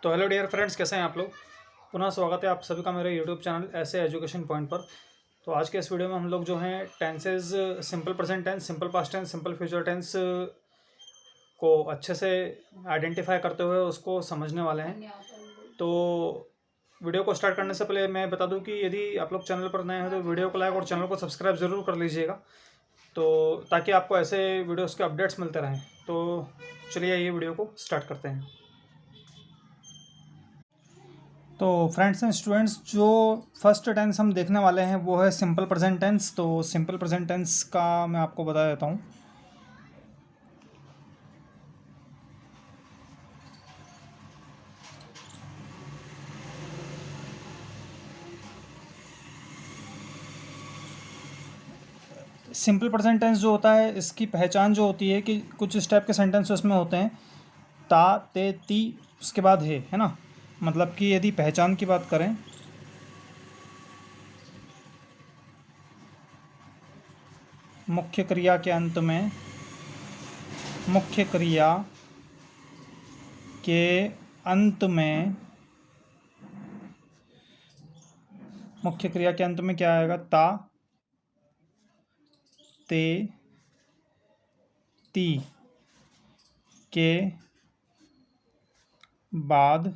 तो hello dear friends, कैसे हैं आप लोग। पुनः स्वागत है आप सभी का मेरे यूट्यूब चैनल ऐसे एजुकेशन पॉइंट पर। तो आज के इस वीडियो में हम लोग जो हैं tenses, simple present tense, simple past tense, simple future tense को अच्छे से आइडेंटिफाई करते हुए उसको समझने वाले हैं। तो वीडियो को स्टार्ट करने से पहले मैं बता दूं कि यदि आप लोग चैनल पर नए हैं तो वीडियो को लाइक और चैनल को सब्सक्राइब ज़रूर कर लीजिएगा, तो ताकि आपको ऐसे वीडियोस के अपडेट्स मिलते रहें। तो चलिए ये वीडियो को स्टार्ट करते हैं। तो फ्रेंड्स एंड स्टूडेंट्स, जो फर्स्ट टेंस हम देखने वाले हैं वो है सिंपल प्रेजेंट टेंस। तो सिंपल प्रेजेंट टेंस का मैं आपको बता देता हूँ। सिंपल प्रेजेंट टेंस जो होता है, इसकी पहचान जो होती है कि कुछ इस टाइप के सेंटेंस उसमें होते हैं, ता ते ती, उसके बाद है ना। मतलब कि यदि पहचान की बात करें, मुख्य क्रिया के अंत में, मुख्य क्रिया के अंत में, मुख्य क्रिया के अंत में क्या आएगा? ता ते ती के बाद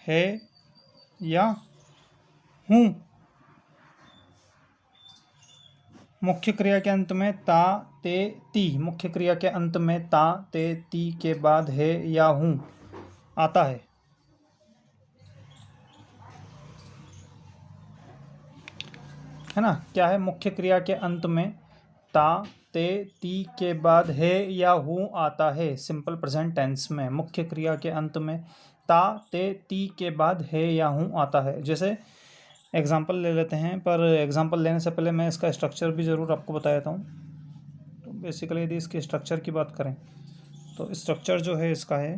है या हूँ। मुख्य क्रिया के अंत में ता ते ती, मुख्य क्रिया के अंत में ता ते ती के बाद है या हूँ आता है ना। क्या है? मुख्य क्रिया के अंत में ता ते ती के बाद है या हूँ आता है। सिंपल प्रेजेंट टेंस में मुख्य क्रिया के अंत में ता ते ती के बाद है या हूँ आता है। जैसे एग्जाम्पल ले लेते हैं, पर एग्जाम्पल लेने से पहले मैं इसका स्ट्रक्चर भी ज़रूर आपको बता देता हूँ। तो बेसिकली यदि इसके स्ट्रक्चर की बात करें तो स्ट्रक्चर जो है इसका है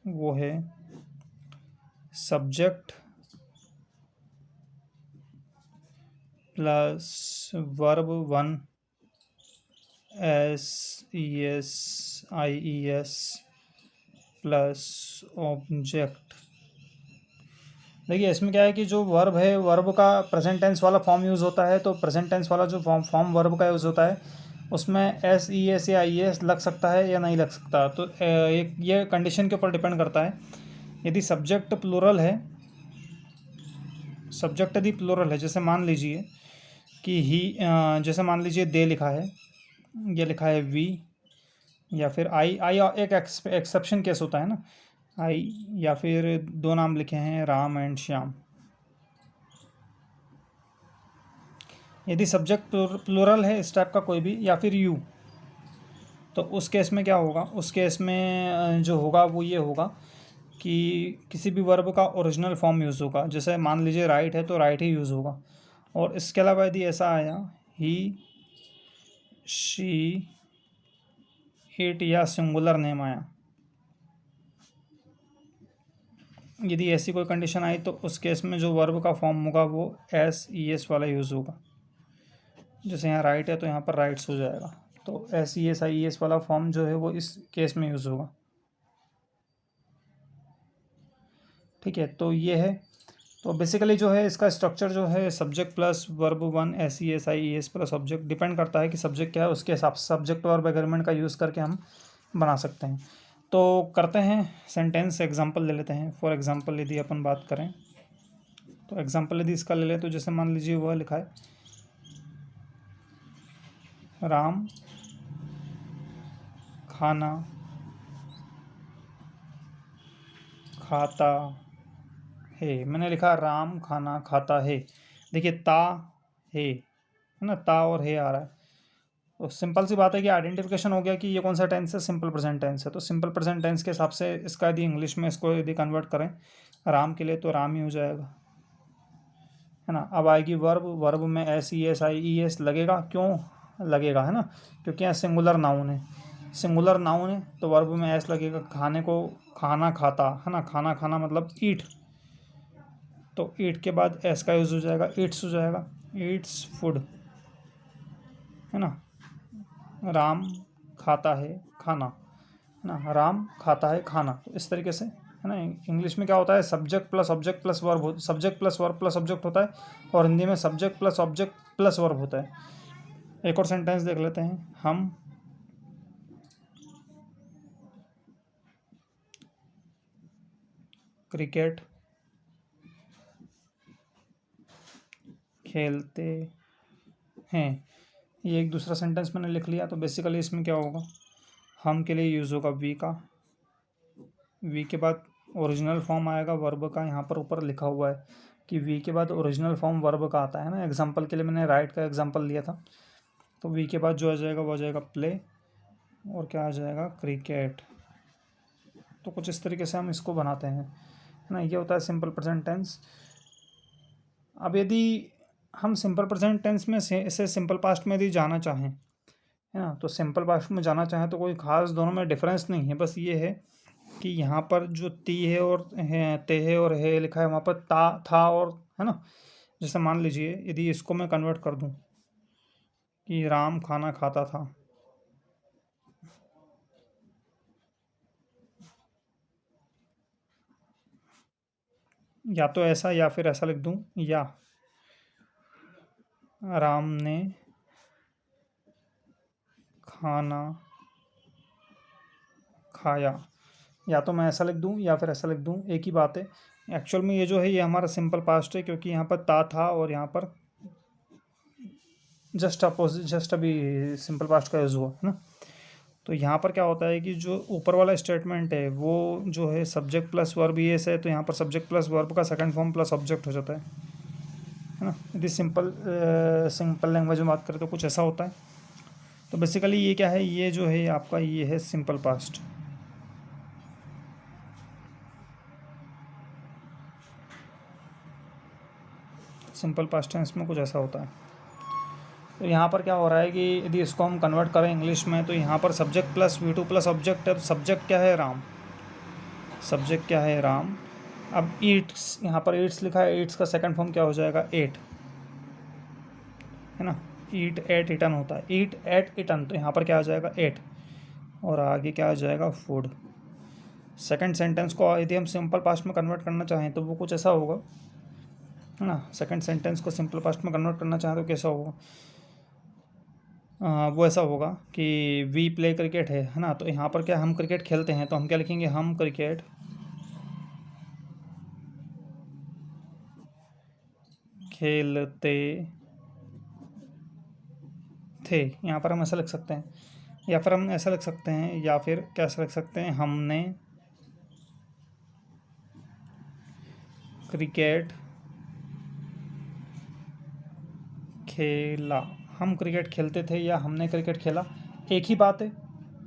वो है subject plus verb one S E S I E S plus object. देखिए इसमें क्या है कि जो वर्ब है, वर्ब का प्रेजेंट टेंस वाला फॉर्म यूज़ होता है। तो प्रेजेंट टेंस वाला जो फॉर्म वर्ब का यूज़ होता है उसमें एस ई एस या आई एस लग सकता है या नहीं लग सकता। तो एक ये कंडीशन के ऊपर डिपेंड करता है। यदि सब्जेक्ट प्लूरल है, सब्जेक्ट यदि प्लूरल है, जैसे मान लीजिए कि ही, जैसे मान लीजिए दे लिखा है, ये लिखा है वी, या फिर आई। एक एक्सेप्शन केस होता है ना, आई, या फिर दो नाम लिखे हैं राम एंड श्याम। यदि सब्जेक्ट प्लूरल है इस टाइप का कोई भी, या फिर यू, तो उस केस में क्या होगा? उस केस में जो होगा वो ये होगा कि किसी भी वर्ब का ओरिजिनल फॉर्म यूज़ होगा। जैसे मान लीजिए राइट है तो राइट ही यूज़ होगा। और इसके अलावा यदि ऐसा आया ही, शी, इट, या सिंगुलर नेम आया, यदि ऐसी कोई कंडीशन आई तो उस केस में जो वर्ब का फॉर्म होगा वो एस ई एस वाला यूज़ होगा। जैसे यहाँ राइट है तो यहाँ पर राइट्स हो जाएगा। तो S E S I E S वाला फॉर्म जो है वो इस केस में यूज़ होगा। ठीक है, तो ये है। तो बेसिकली जो है इसका स्ट्रक्चर जो है subject plus verb one S E S I E S plus object, depend करता है कि सब्जेक्ट क्या है, उसके हिसाब से सब्जेक्ट वर्ब एग्रीमेंट का यूज़ करके हम बना सकते हैं। तो करते हैं सेंटेंस एग्जांपल ले लेते हैं। फॉर एग्जांपल यदि अपन बात करें तो एग्जांपल यदि इसका ले लें तो जैसे मान लीजिए वह लिखा है राम खाना खाता है। मैंने लिखा राम खाना खाता है। देखिए ता है ना, ता और है आ रहा है। तो सिंपल सी बात है कि आइडेंटिफिकेशन हो गया कि ये कौन सा टेंस है, सिंपल प्रेजेंट टेंस है। तो सिंपल प्रेजेंट टेंस के हिसाब से इसका यदि इंग्लिश में इसको यदि कन्वर्ट करें राम के लिए तो राम ही हो जाएगा, है ना। अब आएगी वर्ब, वर्ब में S E S I E S लगेगा। क्यों लगेगा? है ना, क्योंकि यहाँ सिंगुलर नाउन है, सिंगुलर नाउन है तो वर्ब में एस लगेगा। खाने को खाना खाता, है ना, खाना खाना मतलब ईट, तो ईट के बाद एस का यूज़ हो जाएगा, ईट्स हो जाएगा, ईट्स फूड, है ना। राम खाता है खाना, है ना, राम खाता है खाना। तो इस तरीके से, है ना। इंग्लिश में क्या होता है, subject plus object plus verb, subject plus verb plus object होता है, और हिंदी में subject plus object plus verb होता है। एक और सेंटेंस देख लेते हैं। हम क्रिकेट खेलते हैं। ये एक दूसरा सेंटेंस मैंने लिख लिया। तो बेसिकली इसमें क्या होगा, हम के लिए यूज़ होगा वी का, वी के बाद ओरिजिनल फॉर्म आएगा वर्ब का। यहाँ पर ऊपर लिखा हुआ है कि वी के बाद ओरिजिनल फॉर्म वर्ब का आता है ना। एग्जांपल के लिए मैंने राइट का एग्जांपल लिया था। तो वी के बाद जो आ जाएगा वो आ जाएगा प्ले, और क्या आ जाएगा, क्रिकेट। तो कुछ इस तरीके से हम इसको बनाते हैं, है ना। ये होता है सिंपल प्रेजेंट टेंस। अब यदि हम सिंपल प्रेजेंट टेंस में से इसे सिंपल पास्ट में यदि जाना चाहें, है ना, तो सिंपल पास्ट में जाना चाहें तो कोई खास दोनों में डिफरेंस नहीं है। बस ये है कि यहाँ पर जो ती है और है, ते है और है लिखा है, वहाँ पर ता था और, है ना। जैसे मान लीजिए यदि इसको मैं कन्वर्ट कर दूँ कि राम खाना खाता था, या तो ऐसा या फिर ऐसा लिख दूँ, या राम ने खाना खाया। या तो मैं ऐसा लिख दूँ या फिर ऐसा लिख दूँ, एक ही बात है। एक्चुअल में ये जो है ये हमारा सिंपल पास्ट है, क्योंकि यहाँ पर ता था और यहाँ पर जस्ट अपोजिट, जस्ट अभी सिंपल पास्ट का यूज़ हुआ, है ना। तो यहाँ पर क्या होता है कि जो ऊपर वाला स्टेटमेंट है वो जो है सब्जेक्ट प्लस वर्ब येस है, तो यहाँ पर सब्जेक्ट प्लस वर्ब का सेकंड फॉर्म प्लस ऑब्जेक्ट हो जाता है ना। यदि सिंपल लैंग्वेज में बात करें तो कुछ ऐसा होता है। तो बेसिकली ये क्या है, ये जो है आपका ये है simple past. Simple past tense में कुछ ऐसा होता है। तो यहाँ पर क्या हो रहा है कि यदि इसको हम कन्वर्ट करें इंग्लिश में, तो यहाँ पर subject plus V2 plus object है। सब्जेक्ट क्या है, राम। सब्जेक्ट क्या है, राम। अब ईट्स, यहाँ पर ईट्स लिखा है, ईट्स का सेकंड फॉर्म क्या हो जाएगा, एट, है ना। ईट एट इटन होता है, ईट एट इटन, तो यहाँ पर क्या आ जाएगा, एट, और आगे क्या आ जाएगा, फूड। सेकंड सेंटेंस को यदि हम सिंपल पास्ट में कन्वर्ट करना चाहें तो वो कुछ ऐसा होगा, है ना। सेकंड सेंटेंस को सिंपल पास्ट में कन्वर्ट करना चाहें तो कैसा होगा, वो ऐसा होगा कि वी प्ले क्रिकेट है ना। तो यहाँ पर क्या, हम क्रिकेट खेलते हैं, तो हम क्या लिखेंगे, हम क्रिकेट खेलते थे। यहाँ पर हम ऐसा लिख सकते हैं, या फिर हम ऐसा लिख सकते हैं, या फिर कैसे लिख सकते हैं, हमने क्रिकेट खेला। हम क्रिकेट खेलते थे या हमने क्रिकेट खेला, एक ही बात है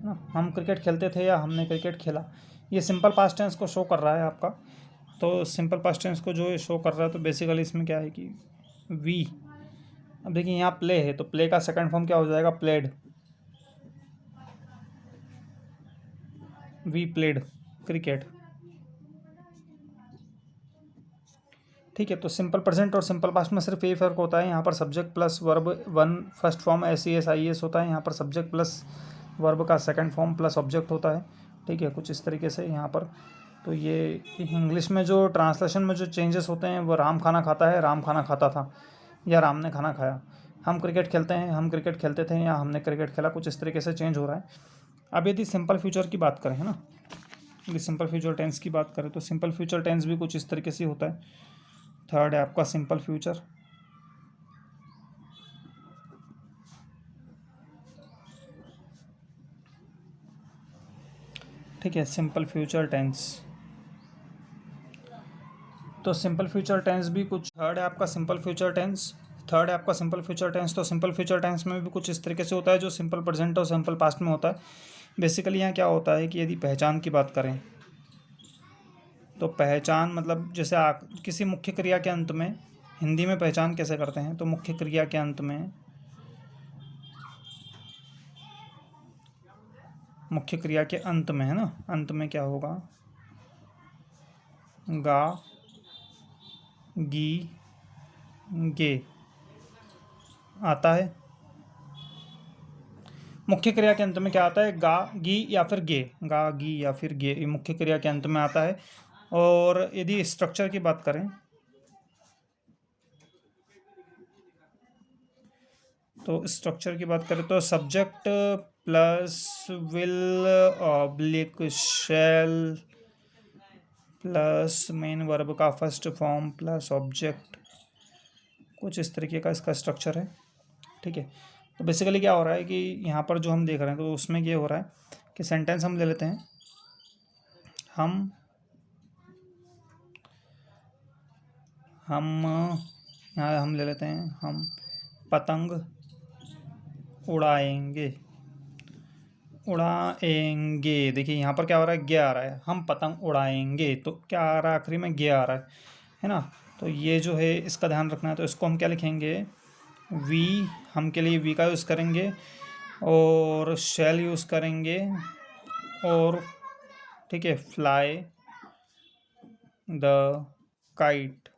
ना। हम क्रिकेट खेलते थे या हमने क्रिकेट खेला, ये सिंपल पास्ट टेंस को शो कर रहा है आपका। तो सिंपल पास्ट टेंस को जो शो कर रहा है, तो बेसिकली इसमें क्या है कि वी, अब देखिए यहाँ प्ले है, तो प्ले का सेकंड फॉर्म क्या हो जाएगा, प्लेड। We played cricket. ठीक है। तो सिंपल प्रेजेंट और सिंपल पास्ट में सिर्फ ये फ़र्क होता है, यहाँ पर subject plus verb one first form SES होता है, यहाँ पर सब्जेक्ट प्लस वर्ब का सेकंड फॉर्म प्लस ऑब्जेक्ट होता है। ठीक है, कुछ इस तरीके से यहाँ पर। तो ये इंग्लिश में जो ट्रांसलेशन में जो चेंजेस होते हैं, वो राम खाना खाता है, राम खाना खाता था, या राम ने खाना खाया। हम क्रिकेट खेलते हैं, हम क्रिकेट खेलते थे, या हमने क्रिकेट खेला, कुछ इस तरीके से चेंज हो रहा है। अब यदि सिंपल फ्यूचर की बात करें, है ना, यदि सिंपल फ्यूचर टेंस की बात करें, तो सिंपल फ्यूचर टेंस भी कुछ इस तरीके से होता है। थर्ड है आपका सिंपल फ्यूचर। ठीक है, सिंपल फ्यूचर टेंस। तो सिंपल फ्यूचर टेंस भी कुछ, थर्ड है आपका सिंपल फ्यूचर टेंस। थर्ड है आपका सिंपल फ्यूचर टेंस। तो सिंपल फ्यूचर टेंस में भी कुछ इस तरीके से होता है, जो सिंपल प्रेजेंट और सिंपल पास्ट में होता है। बेसिकली यहाँ क्या होता है कि यदि पहचान की बात करें, तो पहचान मतलब जैसे किसी मुख्य क्रिया के अंत में, हिंदी में पहचान कैसे करते हैं, तो मुख्य क्रिया के अंत में, मुख्य क्रिया के अंत में, है ना, अंत में क्या होगा, गा, गी, गे आता है। मुख्य क्रिया के अंत में क्या आता है? गा, गी या फिर गे। गा, गी या फिर गे, ये मुख्य क्रिया के अंत में आता है। और यदि स्ट्रक्चर की बात करें तो subject plus will oblique shell plus main verb का फर्स्ट फॉर्म प्लस ऑब्जेक्ट, कुछ इस तरीके का इसका स्ट्रक्चर है। ठीक है, तो बेसिकली क्या हो रहा है कि यहाँ पर जो हम देख रहे हैं तो उसमें ये हो रहा है कि सेंटेंस हम ले लेते हैं, हम यहाँ हम ले लेते हैं, हम पतंग उड़ाएंगे। देखिए यहाँ पर क्या हो रहा है? गे आ रहा है, हम पतंग उड़ाएंगे, तो क्या आ रहा है? आखिरी में गे आ रहा है ना। तो ये जो है इसका ध्यान रखना है। तो इसको हम क्या लिखेंगे? वी, हम के लिए वी का यूज़ करेंगे और शैल यूज़ करेंगे और ठीक है, fly the kite,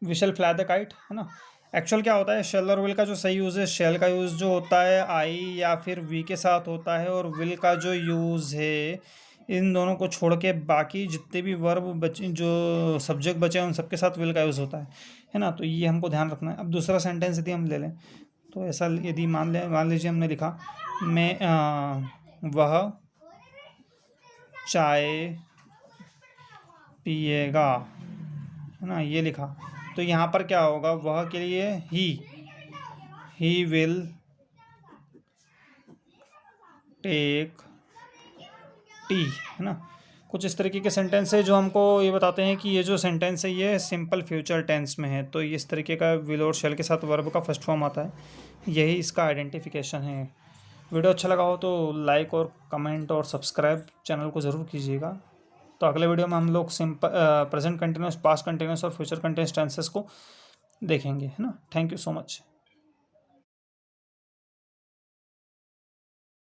we shall fly the kite, है ना। एक्चुअल क्या होता है, शेल और विल का जो सही यूज़ है, शेल का यूज़ जो होता है आई या फिर वी के साथ होता है, और विल का जो यूज़ है इन दोनों को छोड़ के बाकी जितने भी वर्ब बचे, जो सब्जेक्ट बचे हैं, उन सबके साथ विल का यूज़ होता है ना। तो ये हमको ध्यान रखना है। अब दूसरा सेंटेंस यदि हम ले लें तो ऐसा, यदि मान लीजिए हमने लिखा वह चाय पिएगा, है ना, ये लिखा। तो यहाँ पर क्या होगा? वह के लिए ही विल टेक टी, है ना। कुछ इस तरीके के सेंटेंस है जो हमको ये बताते हैं कि ये जो सेंटेंस है ये सिंपल फ्यूचर टेंस में है। तो इस तरीके का विल और शैल के साथ वर्ब का फर्स्ट फॉर्म आता है, यही इसका आइडेंटिफिकेशन है। वीडियो अच्छा लगा हो तो लाइक और कमेंट और सब्सक्राइब चैनल को ज़रूर कीजिएगा। तो अगले वीडियो में हम लोग प्रेजेंट कंटिन्यूस, पास्ट कंटिन्यूस और फ्यूचर कंटिन्यूस टेंसेस को देखेंगे, है ना। Thank you so much.